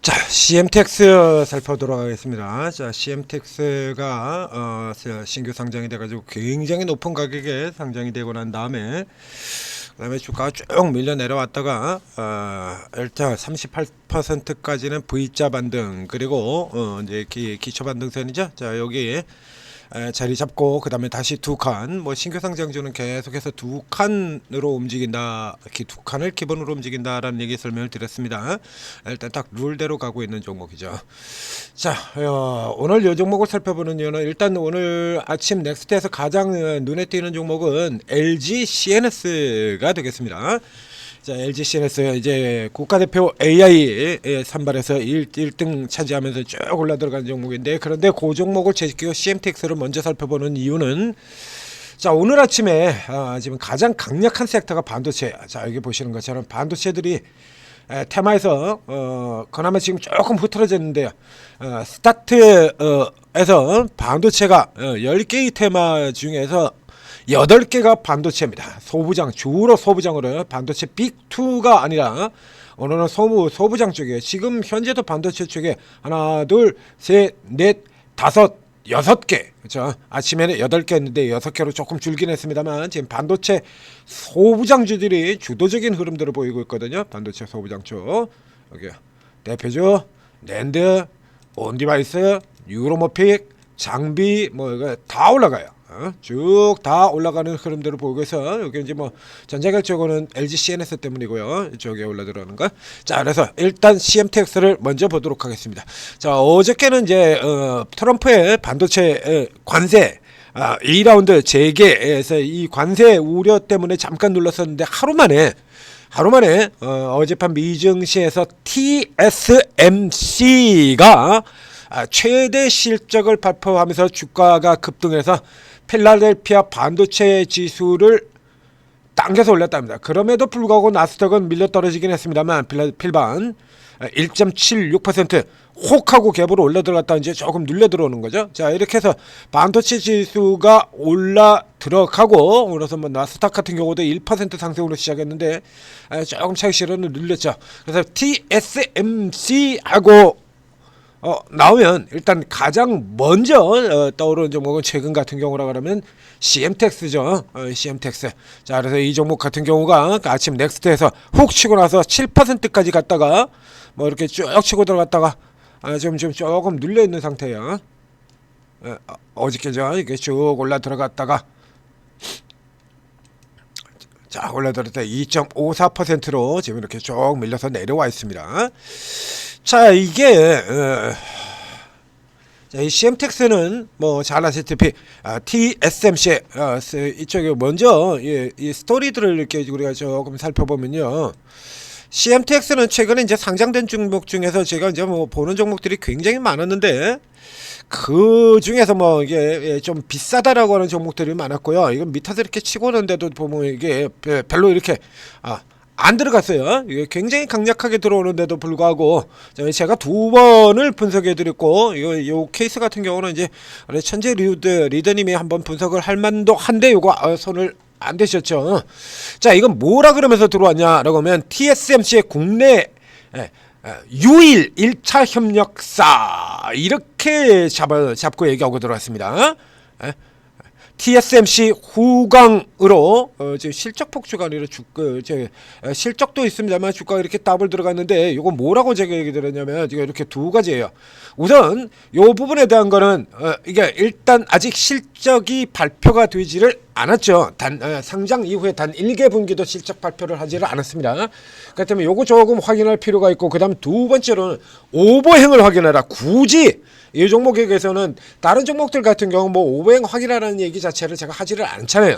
자, CM텍스 살펴보도록 하겠습니다. 자, CM텍스가 신규 상장이 돼가지고 굉장히 높은 가격에 상장이 되고 난 다음에 그다음에 주가가 쭉 밀려 내려왔다가 일단 38%까지는 V자 반등, 그리고 이제 기초 반등선이죠. 자, 여기 자리 잡고 그 다음에 다시 두 칸, 뭐 신규 상장주는 계속해서 두 칸으로 움직인다, 두 칸을 기본으로 움직인다라는 얘기 설명을 드렸습니다. 일단 딱 룰대로 가고 있는 종목이죠. 자, 오늘 이 종목을 살펴보는 이유는 일단 오늘 아침 넥스트에서 가장 눈에 띄는 종목은 LG CNS가 되겠습니다. 자, LG CNS 이제 국가대표 AI 선발해서 1등 차지하면서 쭉 올라 들어가는 종목인데, 그런데 그 종목을 제끼고 CM텍스를 먼저 살펴보는 이유는, 자, 오늘 아침에 지금 가장 강력한 섹터가 반도체. 자, 여기 보시는 것처럼 반도체들이 테마에서 그나마 지금 조금 흐트러졌는데요. 스타트에서 반도체가 10개의 테마 중에서 8개가 반도체입니다. 소부장, 주로 소부장으로 반도체 빅2가 아니라 오늘은 소부장 쪽에 지금 현재도 반도체 쪽에 하나, 둘, 셋, 넷, 다섯, 6개. 그렇죠? 아침에는 8개였는데 6개로 조금 줄긴 했습니다만 지금 반도체 소부장주들이 주도적인 흐름들을 보이고 있거든요. 반도체 소부장 쪽. 여기 대표주, 낸드, 온디바이스, 유로모픽, 장비, 뭐 이거 다 올라가요. 쭉 다 올라가는 흐름들을 보고 있어. 여기 이제 뭐 전자결 쪽은 LG CNS 때문이고요. 이쪽에 올라 들어가는 거. 자, 그래서 일단 CM텍스를 먼저 보도록 하겠습니다. 자, 어저께는 이제 트럼프의 반도체 관세 2라운드 재개에서 이 관세 우려 때문에 잠깐 눌렀었는데 하루 만에 어젯밤 미증시에서 TSMC가 최대 실적을 발표하면서 주가가 급등해서 필라델피아 반도체 지수를 당겨서 올렸답니다. 그럼에도 불구하고 나스닥은 밀려 떨어지긴 했습니다만 필반 1.76% 혹하고 갭으로 올라 들어갔다 이제 조금 눌려 들어오는 거죠. 자, 이렇게 해서 반도체 지수가 올라 들어가고, 그래서 뭐 나스닥 같은 경우도 1% 상승으로 시작했는데 조금 차익 실현을 눌렸죠. 그래서 TSMC하고 나오면 일단 가장 먼저 떠오르는 종목은 최근 같은 경우라 그러면 CM텍스죠. CM텍스. 자, 그래서 이 종목 같은 경우가 아침 넥스트에서 훅 치고 나서 7%까지 갔다가 뭐 이렇게 쭉 치고 들어갔다가 지금 조금 눌려 있는 상태예요. 어저께죠. 이게 쭉 올라 들어갔다가 자, 올라 들었다 2.54%로 지금 이렇게 쭉 밀려서 내려와 있습니다. 자, 이게 이 CM텍스는 뭐 잘 아시다시피 TSMC 이쪽에 먼저 이 스토리들을 이렇게 우리가 조금 살펴보면요, CM텍스는 최근에 이제 상장된 종목 중에서 제가 이제 뭐 보는 종목들이 굉장히 많았는데 그 중에서 뭐 이게 좀 비싸다라고 하는 종목들이 많았고요. 이건 밑에서 이렇게 치고 오는데도 보면 이게 별로 이렇게 안 들어갔어요. 이게 굉장히 강력하게 들어오는데도 불구하고 제가 두 번을 분석해드렸고, 이 케이스 같은 경우는 이제 천재 리더님이 한번 분석을 할 만도 한데 요거 손을 안 대셨죠. 자, 이건 뭐라 그러면서 들어왔냐라고 하면 TSMC의 국내 유일 1차 협력사 이렇게 잡고 얘기하고 들어왔습니다. TSMC 후광으로 지금 실적 폭주가 아니라 실적도 있습니다만 주가가 이렇게 더블 들어갔는데, 이거 뭐라고 제가 얘기 드렸냐면 이렇게 두 가지예요. 우선 요 부분에 대한 거는 이게 일단 아직 실적이 발표가 되지를 않았죠. 상장 이후에 단 1개 분기도 실적 발표를 하지를 않았습니다. 그렇기 때문에 요거 조금 확인할 필요가 있고, 그 다음 두 번째로는 오버행을 확인하라. 굳이 이 종목에 대해서는 다른 종목들 같은 경우 뭐 오버행 확인하라는 얘기 자체를 제가 하지를 않잖아요.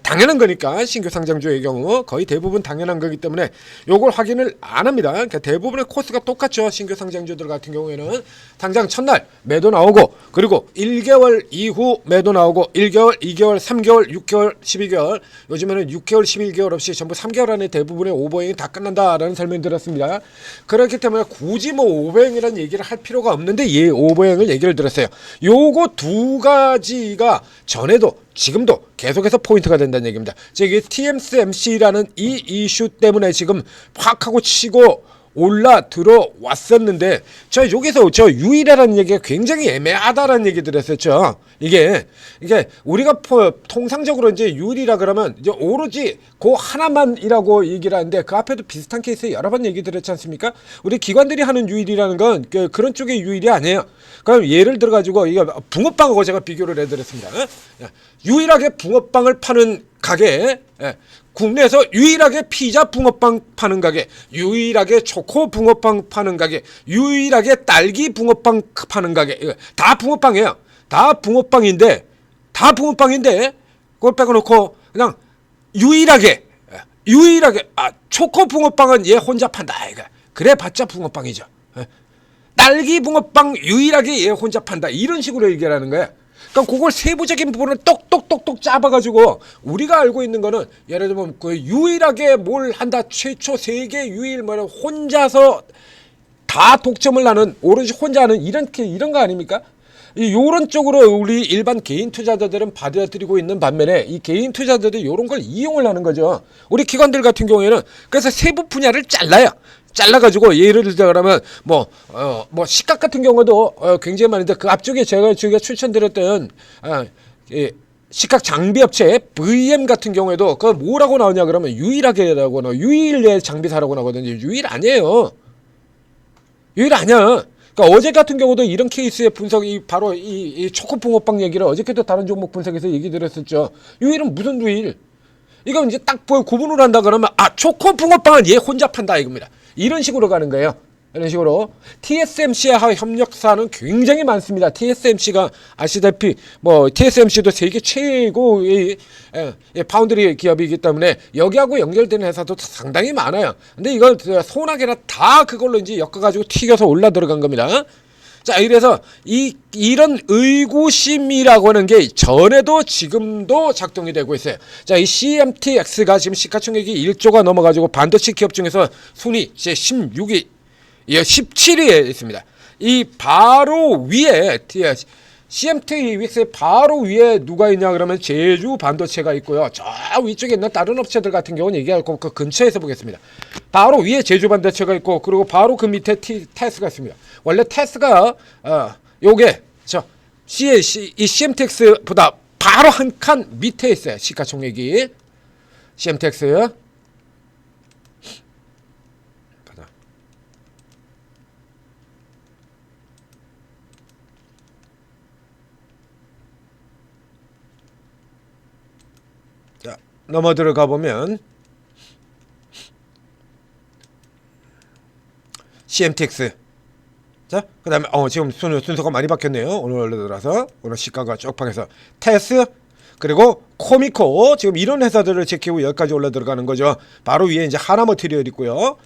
당연한 거니까. 신규 상장주의 경우 거의 대부분 당연한 거기 때문에 요걸 확인을 안 합니다. 그러니까 대부분의 코스가 똑같죠. 신규 상장주들 같은 경우에는 상장 첫날 매도 나오고, 그리고 1개월 이후 매도 나오고, 1개월, 2개월, 3개월, 6개월, 12개월, 요즘에는 6개월, 11개월 없이 전부 3개월 안에 대부분의 오버행이 다 끝난다라는 설명 드렸습니다. 그렇기 때문에 굳이 뭐 오버행이라는 얘기를 할 필요가 없는데 오버행을 얘기를 드렸어요. 요거 두 가지가 전에도 지금도 계속해서 포인트가 된다는 얘기입니다. 즉, TSMC라는 이 이슈 때문에 지금 확 하고 치고 올라 들어왔었는데 저 여기서 저 유일이라는 얘기가 굉장히 애매하다라는 얘기들 했었죠. 이게 우리가 통상적으로 이제 유일이라 그러면 이제 오로지 그 하나만이라고 얘기를 하는데 그 앞에도 비슷한 케이스 여러 번 얘기 드렸지 않습니까? 우리 기관들이 하는 유일이라는 건 그런 쪽의 유일이 아니에요. 그럼 예를 들어 가지고 이거 붕어빵하고 제가 비교를 해드렸습니다. 유일하게 붕어빵을 파는 가게, 국내에서 유일하게 피자 붕어빵 파는 가게, 유일하게 초코 붕어빵 파는 가게, 유일하게 딸기 붕어빵 파는 가게, 다 붕어빵이에요. 다 붕어빵인데 그걸 빼고놓고 그냥 유일하게 초코 붕어빵은 얘 혼자 판다 이거. 그래 봤자 붕어빵이죠. 딸기 붕어빵 유일하게 얘 혼자 판다 이런 식으로 얘기하는 거야. 그러니까 그걸 세부적인 부분을 똑똑똑똑 잡아가지고 우리가 알고 있는 거는 예를 들면 그 유일하게 뭘 한다 최초 세계 유일 뭐 혼자서 다 독점을 하는 오로지 혼자 하는 이런 거 아닙니까? 요런 쪽으로 우리 일반 개인 투자자들은 받아들이고 있는 반면에 이 개인 투자자들이 요런 걸 이용을 하는 거죠. 우리 기관들 같은 경우에는 그래서 세부 분야를 잘라가지고 예를 들자면 뭐 시각 같은 경우도 굉장히 많은데 그 앞쪽에 제가 추천드렸던 시각 장비 업체 VM 같은 경우에도 그 뭐라고 나오냐 그러면 유일하게라고 나와. 유일의 장비사라고 나오거든요. 유일 아니에요. 유일 아니야. 그러니까 어제 같은 경우도 이런 케이스의 분석이 바로 이 초코붕어빵 얘기를 어저께도 다른 종목 분석에서 얘기 드렸었죠. 유일은 무슨 유일? 이거 이제 딱 구분을 한다 그러면 초코붕어빵은 얘 혼자 판다 이겁니다. 이런 식으로 가는 거예요. 이런 식으로 TSMC와 협력사는 굉장히 많습니다. TSMC가 아시다시피 TSMC도 세계 최고의 파운드리 기업이기 때문에 여기하고 연결되는 회사도 상당히 많아요. 근데 이걸 소나게나 다 그걸로 이제 엮어가지고 튀겨서 올라 들어간 겁니다. 자, 이래서 이런 의구심이라고 하는 게 전에도 지금도 작동이 되고 있어요. 자, 이 CMTX가 지금 시가총액이 1조가 넘어가지고 반도체 기업 중에서 순위 이제 16위, 17위에 있습니다. 이 바로 위에 CMTX의 바로 위에 누가 있냐 그러면 제주 반도체가 있고요. 저 위쪽에 있는 다른 업체들 같은 경우는 얘기할 거고 그 근처에서 보겠습니다. 바로 위에 제주 반도체가 있고 그리고 바로 그 밑에 테스가 있습니다. 원래 테스가 요게 이 CMTX보다 바로 한 칸 밑에 있어요. 시가총액이 CMTX. 자, 넘어 들어가 보면 CMTX. 자, 그 다음에 지금 순서가 많이 바뀌었네요. 오늘 들어서 오늘 시가가 쪽방에서 테스 그리고 코미코 지금 이런 회사들을 제끼고 여기까지 올라 들어가는 거죠. 바로 위에 이제 하나머티리얼 있고요.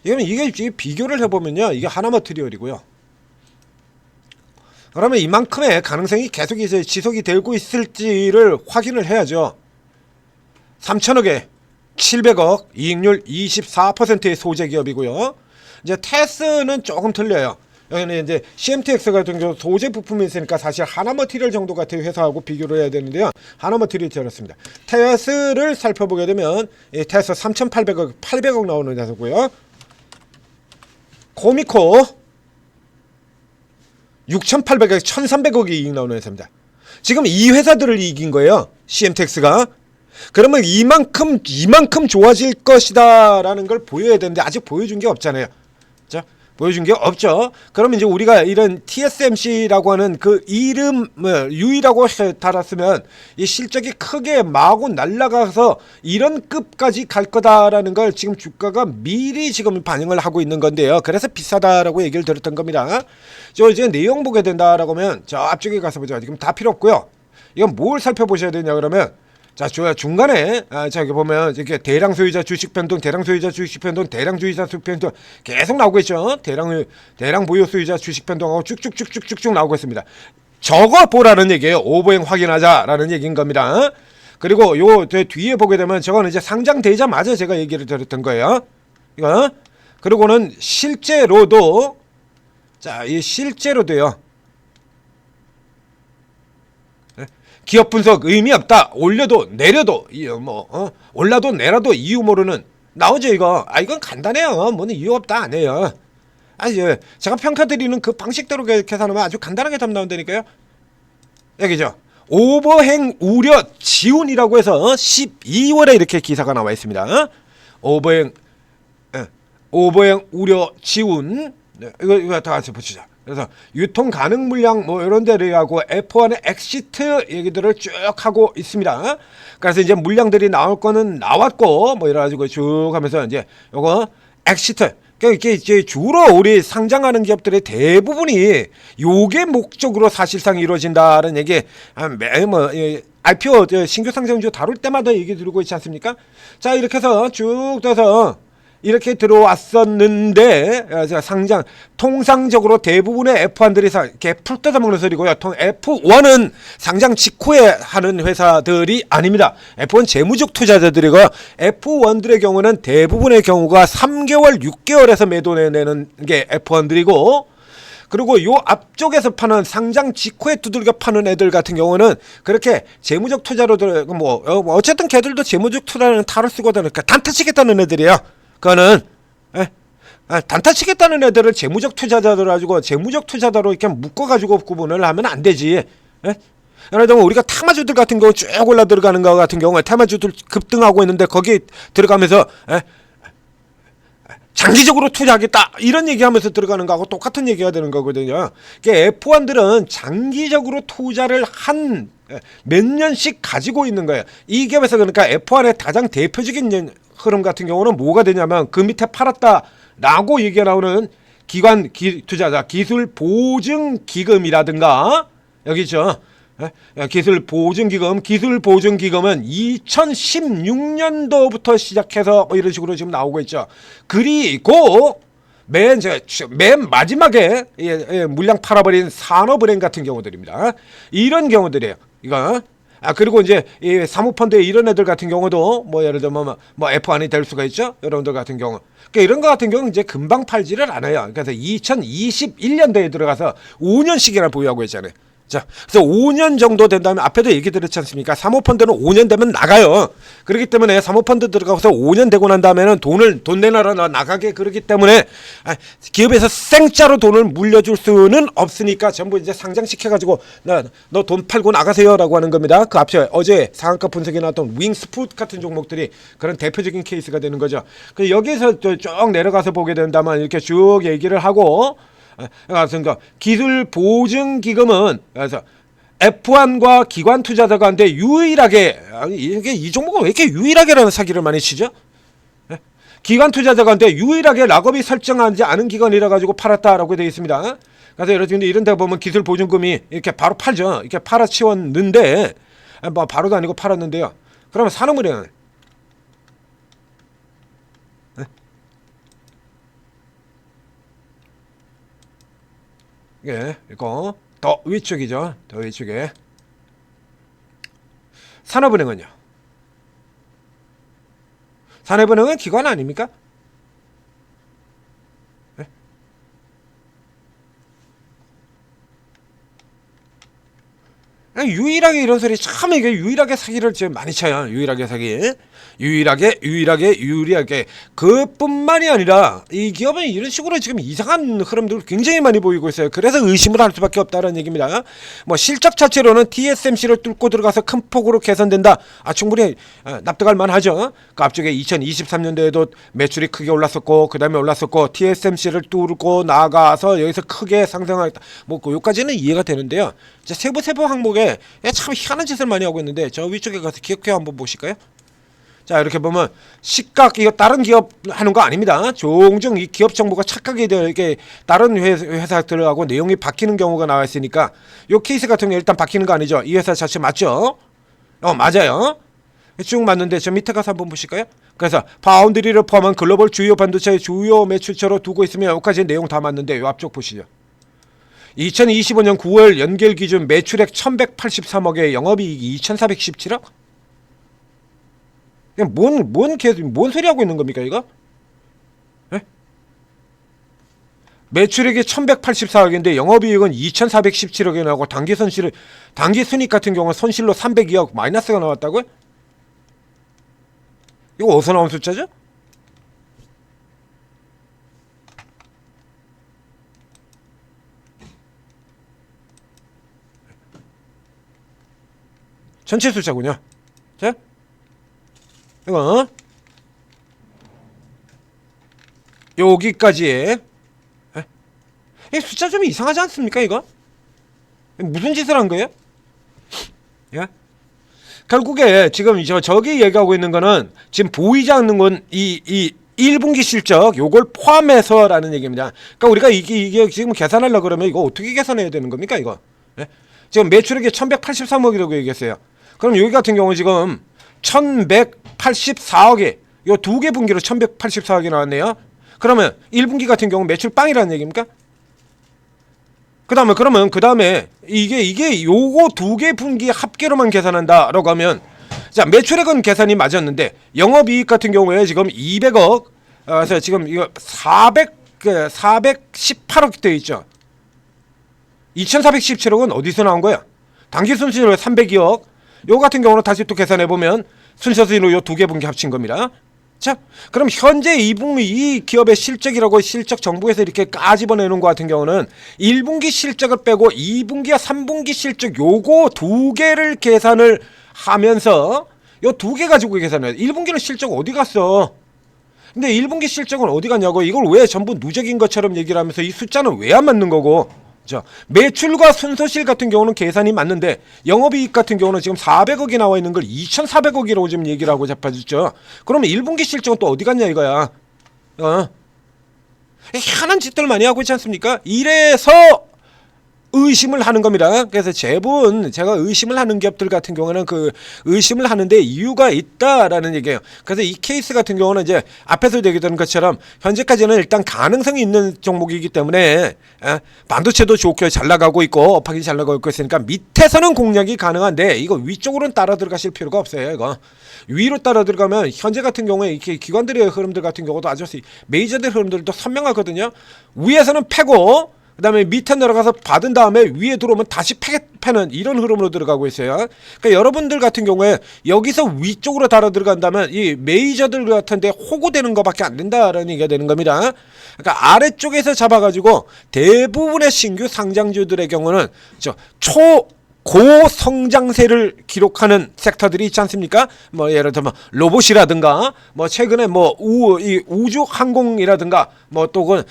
이게 비교를 해보면요, 이게 하나머티리얼이고요. 그러면 이만큼의 가능성이 계속 이제 지속이 되고 있을지를 확인을 해야죠. 3천억에 700억 이익률 24%의 소재 기업이고요. 이제 테스는 조금 틀려요. 여기는 이제 CMTX 같은 경우 소재 부품이 있으니까 사실 하나머티리얼 정도 같은 회사하고 비교를 해야 되는데요. 하나머티리얼이 저렇습니다. 테스를 살펴보게 되면 이 테스 3,800억, 800억 나오는 회사고요. 코미코 6,800억, 1,300억이 이익 나오는 회사입니다. 지금 이 회사들을 이긴 거예요. CMTX가. 그러면 이만큼 좋아질 것이다 라는 걸 보여야 되는데 아직 보여준 게 없잖아요. 자, 보여준 게 없죠. 그러면 이제 우리가 이런 TSMC라고 하는 그 이름을 유의라고 달았으면 이 실적이 크게 마구 날아가서 이런 급까지 갈 거다라는 걸 지금 주가가 미리 지금 반영을 하고 있는 건데요. 그래서 비싸다라고 얘기를 들었던 겁니다. 이제 내용 보게 된다라고 하면 저 앞쪽에 가서 보죠. 지금 다 필요 없고요. 이건 뭘 살펴보셔야 되냐 그러면 자, 중간에 여기 보면 이렇게 대량 소유자 주식 변동, 대량 소유자 주식 변동, 대량 주의자 수익 변동 계속 나오고 있죠. 대량 보유 소유자 주식 변동하고 쭉쭉쭉쭉쭉 나오고 있습니다. 저거 보라는 얘기예요. 오버행 확인하자라는 얘기인 겁니다. 그리고 요 뒤에 보게 되면 저거는 이제 상장되자마자 제가 얘기를 드렸던 거예요. 이거. 그리고는 실제로도 이 실제로도요. 기업 분석 의미 없다. 올려도 내려도 올라도 내려도 이유 모르는 나오죠 이거. 이건 간단해요. 뭐는 이유 없다 안 해요. 제가 평가드리는 그 방식대로 계산하면 아주 간단하게 답 나온다니까요. 여기죠. 오버행 우려 지운이라고 해서 12월에 이렇게 기사가 나와 있습니다. 오버행 우려 지운. 이거 다 같이 보시죠. 그래서 유통 가능 물량 뭐 이런 데를 하고 F1의 엑시트 얘기들을 쭉 하고 있습니다. 그래서 이제 물량들이 나올 거는 나왔고 뭐 이래가지고 쭉 하면서 이제 요거 엑시트. 그러니까 이게 이제 주로 우리 상장하는 기업들의 대부분이 요게 목적으로 사실상 이루어진다는 얘기 뭐 IPO 신규 상장주 다룰 때마다 얘기 드리고 있지 않습니까? 자 이렇게 해서 쭉 떠서 이렇게 들어왔었는데 상장 통상적으로 대부분의 F1들이 이렇게 풀 뜯어 먹는 소리고요. F1은 상장 직후에 하는 회사들이 아닙니다. F1 재무적 투자자들이고 F1들의 경우는 대부분의 경우가 3개월, 6개월에서 매도내는 게 F1들이고 그리고 요 앞쪽에서 파는 상장 직후에 두들겨 파는 애들 같은 경우는 그렇게 재무적 투자로들 뭐 어쨌든 걔들도 재무적 투자는 탈을 쓰거든. 그러니까 단타 치겠다는 애들이에요. 그거는 단타 치겠다는 애들을 재무적 투자자들 가지고 재무적 투자자로 이렇게 묶어가지고 구분을 하면 안 되지. 예를 들면 우리가 테마주들 같은 경우 쭉 올라 들어가는 거 같은 경우에 테마주들 급등하고 있는데 거기 들어가면서 장기적으로 투자하겠다 이런 얘기하면서 들어가는 거하고 똑같은 얘기가 되는 거거든요. F1들은 장기적으로 투자를 한 몇 년씩 가지고 있는 거예요. 이 기업에서 그러니까 F1의 가장 대표적인 흐름 같은 경우는 뭐가 되냐면 그 밑에 팔았다라고 얘기가 나오는 기관 투자자 기술 보증 기금이라든가 여기 있죠. 기술 보증 기금은 2016년도부터 시작해서 뭐 이런 식으로 지금 나오고 있죠. 그리고 맨 마지막에 물량 팔아버린 산업은행 같은 경우들입니다. 이런 경우들이에요. 이거. 그리고 이제 이 사모펀드의 이런 애들 같은 경우도 뭐 예를 들면 뭐 F1이 될 수가 있죠. 여러분들 같은 경우. 그러니까 이런 거 같은 경우는 이제 금방 팔지를 않아요. 그래서 2021년도에 들어가서 5년씩이나 보유하고 있잖아요. 자, 그래서 5년 정도 된다면 앞에도 얘기 드렸지 않습니까? 사모펀드는 5년 되면 나가요. 그렇기 때문에 사모펀드 들어가서 5년 되고 난 다음에는 돈 내놔라 나가게 그러기 때문에 기업에서 생짜로 돈을 물려줄 수는 없으니까 전부 이제 상장시켜가지고 너 돈 팔고 나가세요라고 하는 겁니다. 그 앞에 어제 상한가 분석에 나왔던 윙스푸드 같은 종목들이 그런 대표적인 케이스가 되는 거죠. 그 여기서 쭉 내려가서 보게 된다면 이렇게 쭉 얘기를 하고 그러니까 기술 보증 기금은 그래서 F1과 기관 투자자가 한데 유일하게 이게 이 종목은 왜 이렇게 유일하게라는 사기를 많이 치죠? 기관 투자자가 한데 유일하게 락업이 설정하지 않은 기관이라 가지고 팔았다라고 되어 있습니다. 그래서 이런 데 보면 기술 보증금이 이렇게 바로 팔죠. 이렇게 팔아치웠는데 뭐 바로도 아니고 팔았는데요. 그러면 산업은행은 이거 더 위쪽이죠. 더 위쪽에 산업은행은요. 산업은행은 기관 아닙니까? 유일하게 이런 소리 참 이게 유일하게 사기를 지금 많이 쳐요. 유일하게 사기. 유일하게 그뿐만이 아니라 이 기업은 이런 식으로 지금 이상한 흐름들을 굉장히 많이 보이고 있어요. 그래서 의심을 할 수밖에 없다는 얘기입니다. 뭐 실적 자체로는 TSMC를 뚫고 들어가서 큰 폭으로 개선된다. 충분히 납득할 만하죠. 그 앞쪽에 2023년도에도 매출이 크게 올랐었고 그 다음에 올랐었고 TSMC를 뚫고 나가서 여기서 크게 상승하겠다. 뭐 여기까지는 이해가 되는데요. 세부 항목에 참 희한한 짓을 많이 하고 있는데 저 위쪽에 가서 기업회 한번 보실까요? 자 이렇게 보면 시각 이거 다른 기업 하는 거 아닙니다. 종종 이 기업 정보가 착각이 되어 이렇게 다른 회사들하고 내용이 바뀌는 경우가 나와 있으니까 요 케이스 같은 경우 일단 바뀌는 거 아니죠. 이 회사 자체 맞죠? 맞아요. 쭉 맞는데 저 밑에 가서 한번 보실까요? 그래서 파운드리를 포함한 글로벌 주요 반도체의 주요 매출처로 두고 있으면 여기까지 내용 다 맞는데 요 앞쪽 보시죠. 2025년 9월 연결 기준 매출액 1183억에 영업이익이 2417억? 뭔 소리 하고 있는 겁니까 이거? 매출액이 1184억인데 영업이익은 2417억이 나오고 당기 순이익 같은 경우는 손실로 302억 마이너스가 나왔다고요? 이거 어디서 나온 숫자죠? 전체 숫자군요. 자, 이거 여기까지. 이 숫자 좀 이상하지 않습니까? 이거 무슨 짓을 한 거예요? 예? 결국에 지금 저기 얘기하고 있는 거는 지금 보이지 않는 건 이 1분기 실적 요걸 포함해서라는 얘기입니다. 그러니까 우리가 이게 지금 계산하려고 그러면 이거 어떻게 계산해야 되는 겁니까? 이거 예? 지금 매출액이 1183억이라고 얘기했어요. 그럼 여기 같은 경우 지금 1184억이 요 두 개 분기로 1184억이 나왔네요. 그러면 1분기 같은 경우 매출 빵이라는 얘기입니까? 그 다음에 이게 요거 두 개 분기 합계로만 계산한다라고 하면, 자, 매출액은 계산이 맞았는데 영업이익 같은 경우에 지금 200억, 그래서 지금 이거 418억 돼 있죠. 2417억은 어디서 나온 거야? 당기 순수익률 302억. 요 같은 경우는 다시 또 계산해 보면 순서수익률 요 두 개 분기 합친 겁니다. 자, 그럼 현재 2분기 이 기업의 실적이라고 실적 정부에서 이렇게 까집어내는 것 같은 경우는 1분기 실적을 빼고 2분기와 3분기 실적 요거 두 개를 계산을 하면서 요 두 개 가지고 계산해요. 1분기는 실적 어디 갔어? 근데 1분기 실적은 어디 갔냐고, 이걸 왜 전부 누적인 것처럼 얘기를 하면서 이 숫자는 왜 안 맞는 거고. 자, 매출과 순서실 같은 경우는 계산이 맞는데 영업이익 같은 경우는 지금 400억이 나와 있는 걸 2,400억이라고 지금 얘기를 하고 잡아줬죠. 그러면 1분기 실적은 또 어디 갔냐 이거야. 희한한 짓들 많이 하고 있지 않습니까? 이래서 의심을 하는 겁니다. 그래서 제가 의심을 하는 기업들 같은 경우는 그 의심을 하는데 이유가 있다라는 얘기예요. 그래서 이 케이스 같은 경우는 이제 앞에서 얘기했던 것처럼 현재까지는 일단 가능성이 있는 종목이기 때문에 반도체도 좋게 잘 나가고 있고 업황이 잘 나가고 있으니까 밑에서는 공략이 가능한데 이거 위쪽으로는 따라 들어가실 필요가 없어요. 이거 위로 따라 들어가면 현재 같은 경우에 이렇게 기관들의 흐름들 같은 경우도 아주 메이저들 흐름들도 선명하거든요. 위에서는 패고 그 다음에 밑에 내려가서 받은 다음에 위에 들어오면 다시 패는 이런 흐름으로 들어가고 있어요. 그러니까 여러분들 같은 경우에 여기서 위쪽으로 달아 들어간다면 이 메이저들 같은데 호구되는 것밖에 안 된다라는 얘기가 되는 겁니다. 그러니까 아래쪽에서 잡아가지고 대부분의 신규 상장주들의 경우는 고성장세를 기록하는 섹터들이 있지 않습니까? 뭐 예를 들면 로봇이라든가 뭐 최근에 뭐 우주 항공이라든가 뭐 또 그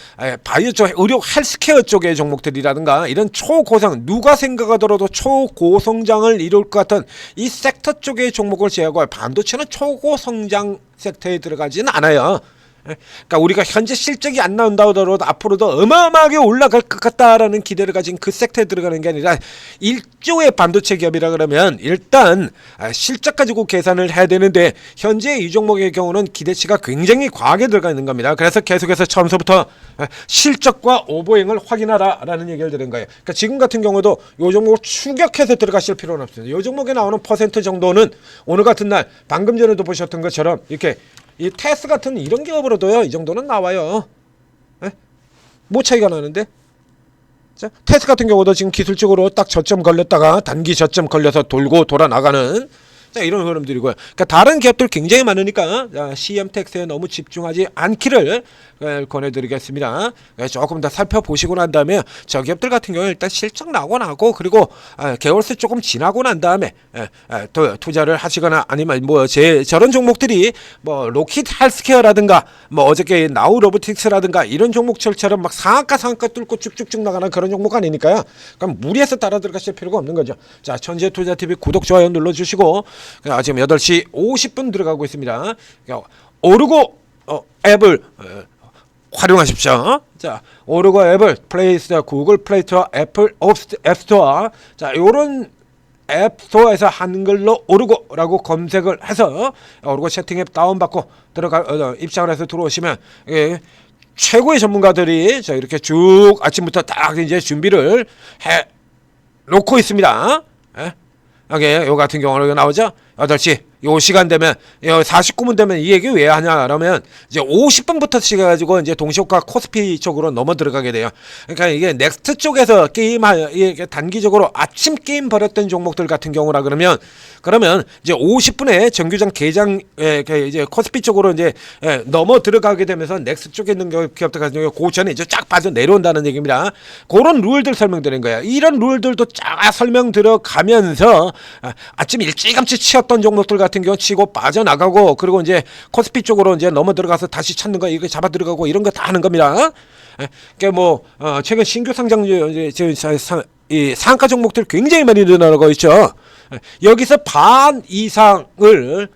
바이오 쪽 의료 헬스케어 쪽의 종목들이라든가 이런 초고성, 누가 생각하더라도 초고성장을 이룰 것 같은 이 섹터 쪽의 종목을 제외하고 반도체는 초고성장 섹터에 들어가지는 않아요. 그러니까 우리가 현재 실적이 안 나온다 하더라도 앞으로도 어마어마하게 올라갈 것 같다라는 기대를 가진 그 섹터에 들어가는 게 아니라 1조의 반도체 기업이라 그러면 일단 실적 가지고 계산을 해야 되는데 현재 이 종목의 경우는 기대치가 굉장히 과하게 들어가 있는 겁니다. 그래서 계속해서 처음서부터 실적과 오보행을 확인하라라는 얘기를 드린 거예요. 그러니까 지금 같은 경우도 이 종목을 추격해서 들어가실 필요는 없습니다. 이 종목에 나오는 퍼센트 정도는 오늘 같은 날 방금 전에도 보셨던 것처럼 이렇게 이 테스 같은 이런 기업으로도요 이 정도는 나와요. 뭐 차이가 나는데? 자, 테스 같은 경우도 지금 기술적으로 딱 저점 걸렸다가 단기 저점 걸려서 돌고 돌아 나가는 자, 이런 흐름들이고요. 그러니까 다른 기업들 굉장히 많으니까 CM텍스에 너무 집중하지 않기를 권해드리겠습니다. 조금 더 살펴보시고 난 다음에 저 기업들 같은 경우는 일단 실적 나고 나고 그리고 개월수 조금 지나고 난 다음에 투자를 하시거나 아니면 뭐 저런 종목들이 뭐 로킷 헬스케어라든가 뭐 어저께 나우 로보틱스라든가 이런 종목들처럼 막 상한가 뚫고 쭉쭉쭉 나가는 그런 종목 아니니까요. 그럼 무리해서 따라 들어가실 필요가 없는 거죠. 자, 천재투자TV 구독 좋아요 눌러주시고 지금 8시 50분 들어가고 있습니다. 오르고 앱을 활용하십시오. 자, 오르고 앱을 플레이스토어, 구글 플레이스토어, 애플 앱스토어, 자, 요런 앱스토어에서 한글로 오르고라고 검색을 해서 오르고 채팅앱 다운받고 입장을 해서 들어오시면 최고의 전문가들이 이렇게 쭉 아침부터 딱 이제 준비를 해 놓고 있습니다. 여기 요 같은 경우는 나오죠. 8시 요 시간 되면 49분 되면 이 얘기 왜 하냐 그러면 이제 50분부터 시작해가지고 이제 동시효과 코스피 쪽으로 넘어 들어가게 돼요. 그러니까 이게 넥스트 쪽에서 게임 이게 단기적으로 아침 게임 벌였던 종목들 같은 경우라 그러면 이제 50분에 정규장 개장 이제 코스피 쪽으로 이제 넘어 들어가게 되면서 넥스트 쪽에 있는 기업들 같은 경우 고전에 이제 쫙 빠져 내려온다는 얘기입니다. 그런 룰들 설명드린 거예요. 이런 룰들도 쫙 설명 들어가면서 아침 일찌감치 치었던 종목들 같은 경우 치고 빠져나가고 그리고 이제 코스피 쪽으로 이제 넘어 들어가서 다시 찾는 거 이거 잡아 들어가고 이런 거 다 하는 겁니다. 그러니까 뭐 최근 신규 상장 이제 이 상가 종목들 굉장히 많이 늘어나고 있죠. 여기서 반 이상을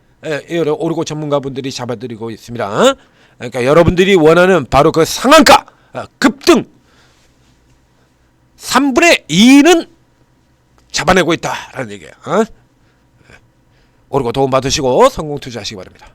오르고 전문가분들이 잡아드리고 있습니다. 그러니까 여러분들이 원하는 바로 그 상한가 급등 3분의 2는 잡아내고 있다라는 얘기예요. 오르고 도움 받으시고 성공 투자하시기 바랍니다.